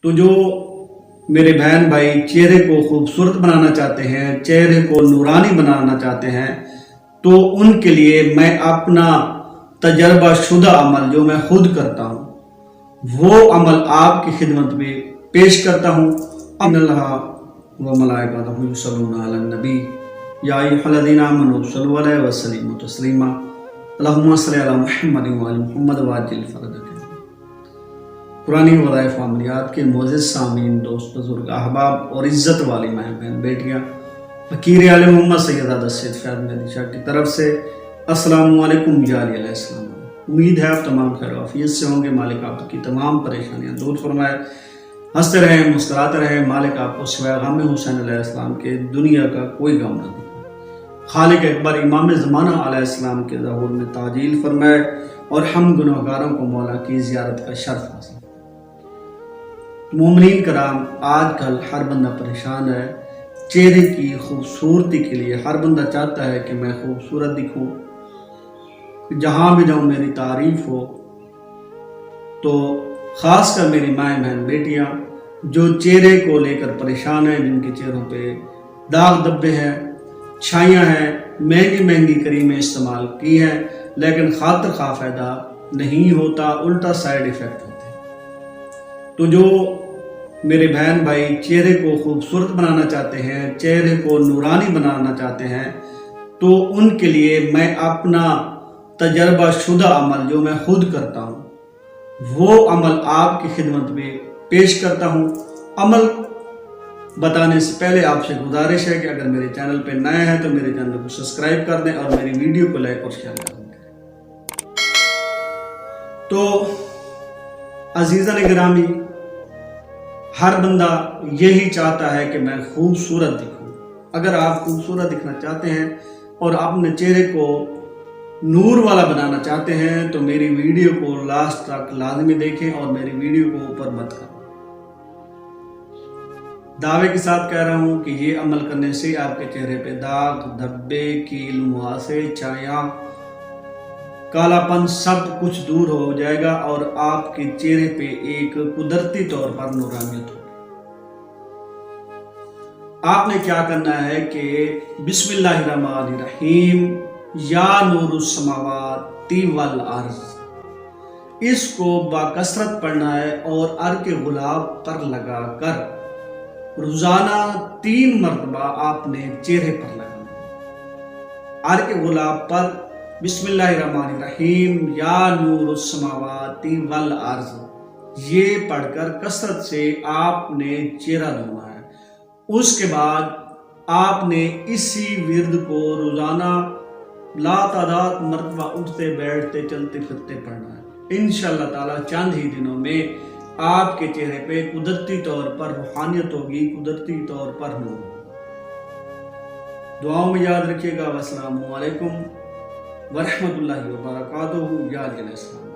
تو جو میرے بہن بھائی چہرے کو خوبصورت بنانا چاہتے ہیں، چہرے کو نورانی بنانا چاہتے ہیں، تو ان کے لیے میں اپنا تجربہ شدہ عمل جو میں خود کرتا ہوں وہ عمل آپ کی خدمت میں پیش کرتا ہوں۔ ان اللہ و ملائکتہ یصلون علی النبی یا ایھا الذین آمنوا صلوا علیہ وسلموا تسلیما اللہم صل علی محمد وعلی محمد وعجل فرجہ۔ پرانی وظائف و عملیات کے معزز سامعین، دوست، بزرگ، احباب اور عزت والی ماں بہن بیٹیاں، فقیر آل محمد سید سید فیاض مہدی شاہ کی طرف سے السلام علیکم یا علیہ السلام۔ امید ہے آپ تمام خیر و عافیت سے ہوں گے۔ مالک آپ کی تمام پریشانیاں دور فرمائے، ہنستے رہیں، مسکراتے رہیں۔ مالک آپ کو سوائے غم حسین علیہ السلام کے دنیا کا کوئی غم نہ دے۔ خالق اکبر امام زمانہ علیہ السلام کے ظہور میں تعجیل فرمائے اور ہم گناہگاروں کو مولا کی زیارت کا شرف حاصل۔ مومنین کرام، آج کل ہر بندہ پریشان ہے چہرے کی خوبصورتی کے لیے۔ ہر بندہ چاہتا ہے کہ میں خوبصورت دکھوں، جہاں بھی جاؤں میری تعریف ہو۔ تو خاص کر میری مائیں بہن بیٹیاں جو چہرے کو لے کر پریشان ہیں، جن کے چہروں پہ داغ دبے ہیں، چھائیاں ہیں، مہنگی مہنگی کریمیں استعمال کی ہیں لیکن خاطر خواہ فائدہ نہیں ہوتا، الٹا سائیڈ ایفیکٹ ہوتے ہیں۔ تو جو میرے بہن بھائی چہرے کو خوبصورت بنانا چاہتے ہیں، چہرے کو نورانی بنانا چاہتے ہیں، تو ان کے لیے میں اپنا تجربہ شدہ عمل جو میں خود کرتا ہوں وہ عمل آپ کی خدمت میں پیش کرتا ہوں۔ عمل بتانے سے پہلے آپ سے گزارش ہے کہ اگر میرے چینل پہ نئے ہیں تو میرے چینل کو سبسکرائب کر دیں اور میری ویڈیو کو لائک اور شیئر کر دیں۔ تو عزیزان گرامی، ہر بندہ یہی چاہتا ہے کہ میں خوبصورت دکھوں۔ اگر آپ خوبصورت دکھنا چاہتے ہیں اور اپنے چہرے کو نور والا بنانا چاہتے ہیں تو میری ویڈیو کو لاسٹ تک لازمی دیکھیں اور میری ویڈیو کو اوپر مت کریں۔ دعوے کے ساتھ کہہ رہا ہوں کہ یہ عمل کرنے سے آپ کے چہرے پہ داغ، دھبے، کیل، مہاسے، چھایاں، کالا پن سب کچھ دور ہو جائے گا اور آپ کے چہرے پہ ایک قدرتی طور پر نورانیت ہوگی۔ آپ نے کیا کرنا ہے کہ بسم اللہ الرحمن الرحیم یا نور السماوات والارض، اس کو باکثرت پڑھنا ہے اور عرق غلاب پر لگا کر روزانہ 3 مرتبہ آپ نے چہرے پر لگانا ہے۔ عرق غلاب پر بسم اللہ الرحمن الرحیم یا نور السماوات والارض یہ پڑھ کر کثرت سے آپ نے چہرہ دھونا ہے۔ اس کے بعد آپ نے اسی ورد کو روزانہ لا تعداد مرتبہ اٹھتے بیٹھتے چلتے پھرتے پڑھنا ہے۔ انشاءاللہ تعالی چند ہی دنوں میں آپ کے چہرے پہ قدرتی طور پر روحانیت ہوگی، قدرتی طور پر نور ہوگا۔ دعاؤں میں یاد رکھیے گا۔ والسلام علیکم ورحمۃ اللہ وبرکاتہ۔ یا علیہ السلام۔